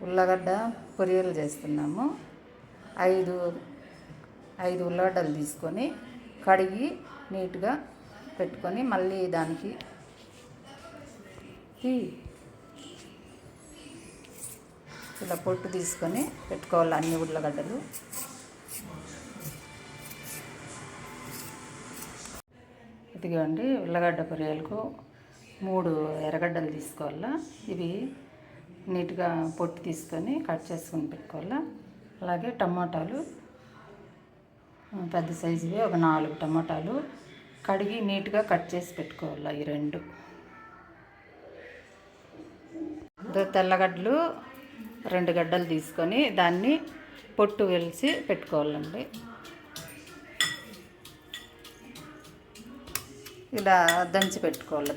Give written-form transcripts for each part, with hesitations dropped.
ఉల్లగడ్డ పొరియలు చేస్తున్నాము. ఐదు ఉల్లగడ్డలు తీసుకొని కడిగి నీట్గా పెట్టుకొని మళ్ళీ దానికి ఇలా పొట్టు తీసుకొని పెట్టుకోవాలి అన్ని ఉల్లగడ్డలు. ఇదిగోండి ఉల్లగడ్డ పొరియలకు 3 ఎర్రగడ్డలు తీసుకోవాలా. ఇవి నీట్గా పొట్టు తీసుకొని కట్ చేసుకొని పెట్టుకోవాలా. అలాగే టమాటాలు పెద్ద సైజువి ఒక 4 టమాటాలు కడిగి నీట్గా కట్ చేసి పెట్టుకోవాలి. ఈ 2 తెల్లగడ్డలు 2 గడ్డలు తీసుకొని దాన్ని పొట్టు వెలిసి పెట్టుకోవాలండి. ఇలా దంచుకోవాలి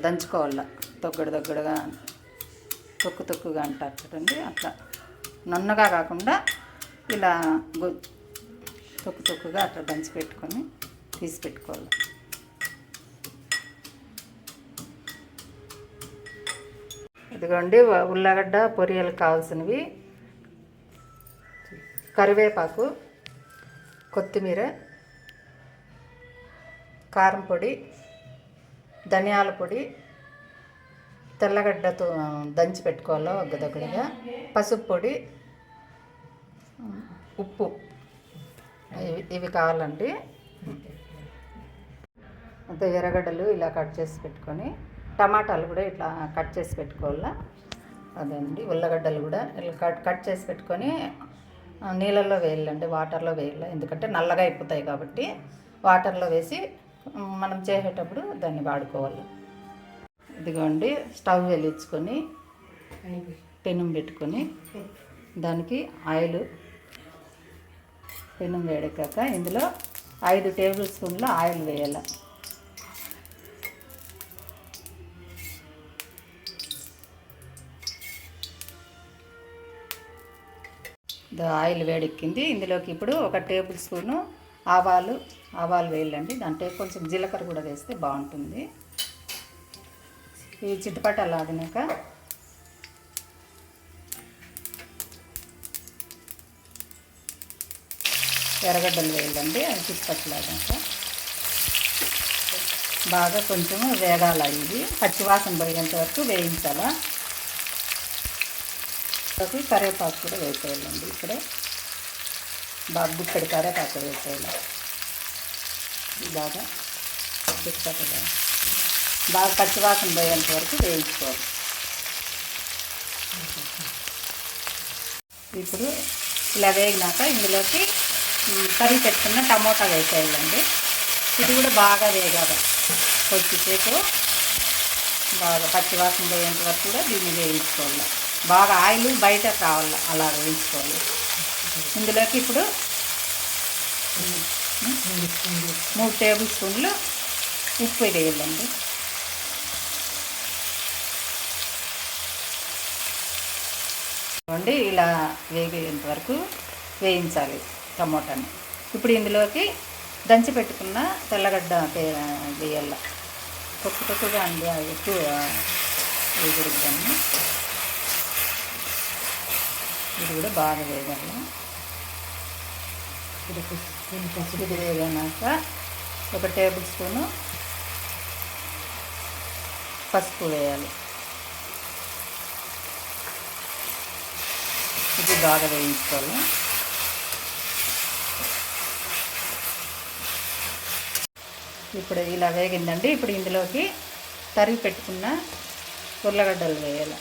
తొక్కుడుగా తొక్కుగా అంటారు చూడండి. అట్లా నున్నగా కాకుండా ఇలా తొక్కుగా అట్లా దంచి పెట్టుకొని తీసి పెట్టుకోవాలి. ఇదిగోండి ఉల్లగడ్డ పొరియలకు కావాల్సినవి: కరివేపాకు, కొత్తిమీర, కారం పొడి, ధనియాల పొడి, తెల్లగడ్డతో దంచి పెట్టుకోవాలి ఒగ్గదొగ్గడగా, పసుపు పొడి, ఉప్పు, ఇవి కావాలండి. అంతే. ఎర్రగడ్డలు ఇలా కట్ చేసి పెట్టుకొని టమాటాలు కూడా ఇట్లా కట్ చేసి పెట్టుకోవాలా. అదండి. ఉల్లగడ్డలు కూడా ఇలా కట్ చేసి పెట్టుకొని నీళ్ళల్లో వేయాలండి, వాటర్లో వేయాలి. ఎందుకంటే నల్లగా అయిపోతాయి కాబట్టి వాటర్లో వేసి మనం చేసేటప్పుడు దాన్ని వాడుకోవాలి. ఇదిగోండి స్టవ్ వెలిగించుకొని పెనం పెట్టుకొని దానికి పెనం వేడెక్కాక ఇందులో 5 టేబుల్ స్పూన్ల ఆయిల్ వేయాలి. ఆయిల్ వేడెక్కింది. ఇందులోకి ఇప్పుడు 1 టేబుల్ స్పూను ఆవాలు వేయాలండి. దాంట్లో కొంచెం జీలకర్ర కూడా వేస్తే బాగుంటుంది. ఈ చిటపటలాడినాక ఎర్రగడ్డలు వేయాలండి. అది చిటపటలాడినాక బాగా కొంచెం వేగాల. ఇది పచ్చివాసన పోయేంత వరకు వేయించాలా. కరివేపాకు కూడా వేసేయాలండి. ఇక్కడే బాగా గుక్కడి కరివేపాకు వేసేయాలి. బాగా బాగా పచ్చివాసన పోయేంత వరకు వేయించుకోవాలి. ఇప్పుడు ఇలా వేగినాక ఇందులోకి కర్రీ పెట్టుకున్న టమోటా వేసేయాలండి. ఇది కూడా బాగా వేగాలి. కొద్దిసేపు బాగా పచ్చివాసన పోయేంత వరకు కూడా దీన్ని వేయించుకోవాలి. బాగా ఆయిల్ బయటకు రావాలి, అలా వేయించుకోవాలి. ఇందులోకి ఇప్పుడు 3 టేబుల్ స్పూన్లు ఉప్పు వేయాలండి. ఇలా వేగేంత వరకు వేయించాలి టమోటాని. ఇప్పుడు ఇందులోకి దంచి పెట్టుకున్న తెల్లగడ్డ వేయాల. తొక్కుగా అండి, ఎక్కువ వేగడుద్దాము. ఇది కూడా బాగా వేయాలి. ఇది వేగాక 1 టేబుల్ స్పూను పసుపు వేయాలి. ఇది బాగా వేయించుకోవాలి. ఇప్పుడు ఇలా వేగిందండి. ఇప్పుడు ఇందులోకి తరిగి పెట్టుకున్న ఉల్లగడ్డలు వేయాలి.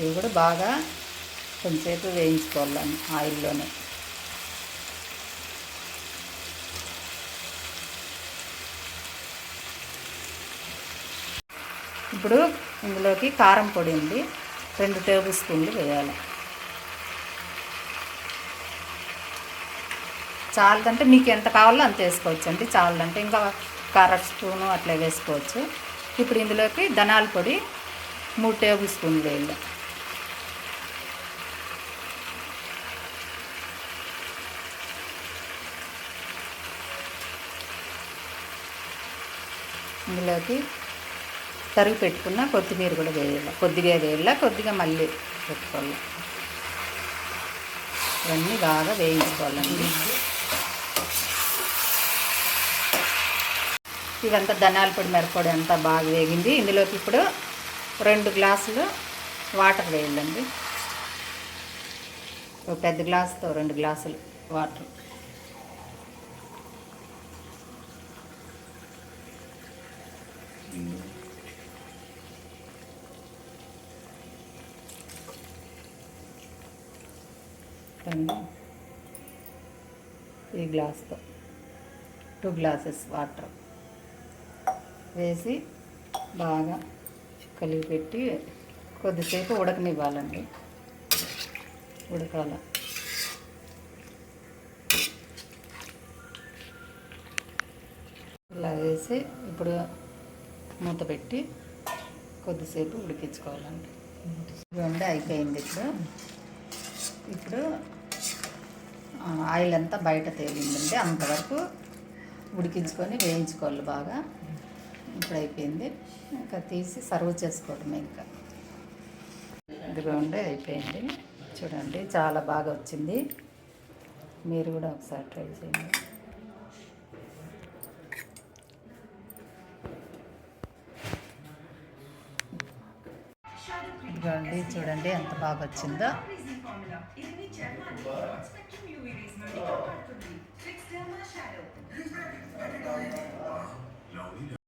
ఇవి కూడా బాగా కొంచెంసేపు వేయించుకోవాలి ఆయిల్లోనే. ఇప్పుడు ఇందులోకి కారం పొడి ఉంది, 2 టేబుల్ స్పూన్లు వేయాలి. చాలదంటే మీకు ఎంత కావాలో అంత వేసుకోవచ్చు అండి. చాలదంటే ఇంకా 1/2 స్పూను అట్లా వేసుకోవచ్చు. ఇప్పుడు ఇందులోకి ధనియాల పొడి 3 టేబుల్ స్పూన్లు వేయాలి. ఇందులోకి తరిగి పెట్టుకున్న కొత్తిమీర కూడా వేయాలి, కొద్దిగా మళ్ళీ పెట్టుకోవాలి. ఇవన్నీ బాగా వేయించుకోవాలండి. ఇవంతా ధనియాల పొడి, మిరప్పొడి అంతా బాగా వేగింది. ఇందులోకి ఇప్పుడు 2 గ్లాసులు వాటర్ వేయాలండి. ఒక పెద్ద గ్లాసుతో 2 గ్లాసులు వాటర్. ఈ గ్లాస్తో 2 గ్లాసెస్ వాటర్ వేసి బాగా కలిపి పెట్టి కొద్దిసేపు ఉడకనివ్వాలండి. ఉడకాల. ఇలా వేసి ఇప్పుడు మూత పెట్టి కొద్దిసేపు ఉడికించుకోవాలండి. ఇవ్వండి, అయిపోయింది. ఇప్పుడు ఆయిల్ అంతా బయట తేలిందండి. అంతవరకు ఉడికించుకొని వేయించుకోవాలి బాగా. ఇప్పుడు అయిపోయింది. ఇంకా తీసి సర్వ్ చేసుకోవడమే. ఇంకా ఇదిగోండి, అయిపోయింది. చూడండి, చాలా బాగా వచ్చింది. మీరు కూడా ఒకసారి ట్రై చేయండి. ఇదిగోండి, చూడండి ఎంత బాగా వచ్చిందో.